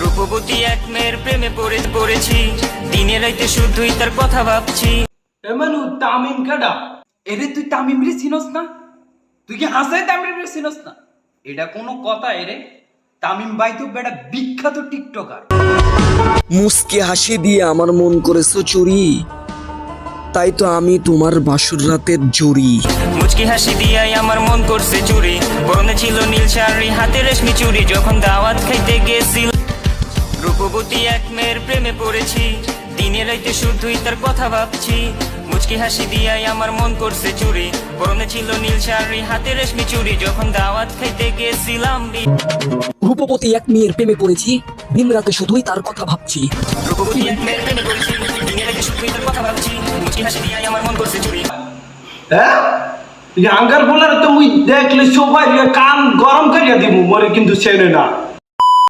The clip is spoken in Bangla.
রূপবতী এক মেয়ের প্রেমে পড়েছি, দিনে রাইতে শুধুই তার কথা ভাবছি। এমানু তামিম কাডা? এরে তুই তামিম রে চিনস না? তুই কি হাসাই তামিম রে চিনস না? এটা কোনো কথা এরে? তামিম ভাই তো বেটা বিখ্যাত টিকটকার। মুস্কি হাসি দিয়ে আমার মন করেছো চুরি, তাই তো আমি তোমার বাসর রাতের জুড়ি। মুচকি হাসি দিয়াই আমার মন করছে চুরি, পরনে ছিল নীল শাড়ি, হাতে রেশমি চুড়ি, যখন দাওয়াত খাইতে গেছিল। রূপবতী এক মেয়ের প্রেমে পড়েছি, দিনে রাইতে শুধুই তার কথা ভাবছি। মুচকি হাসি দিয়াই আমার মন করছে চুরি, পরনে ছিল নীল শাড়ি, হাতে রেশমি চুড়ি, যখন দাওয়াত খাইতে গেছিলাম। রূপবতী এক মেয়ের প্রেমে পড়েছি, দিন রাতে শুধুই তার কথা ভাবছি। রূপবতী এক মেয়ের প্রেমে পড়েছি, দিনে রাইতে শুধুই তার কথা ভাবছি। মুচকি হাসি দিয়াই আমার মন করছে চুরি। হ্যাঁ আঙ্গার বলার তো মুই দেখলে সবাই কান গরম করিয়া দিব, মরে কিন্তু চেনে না।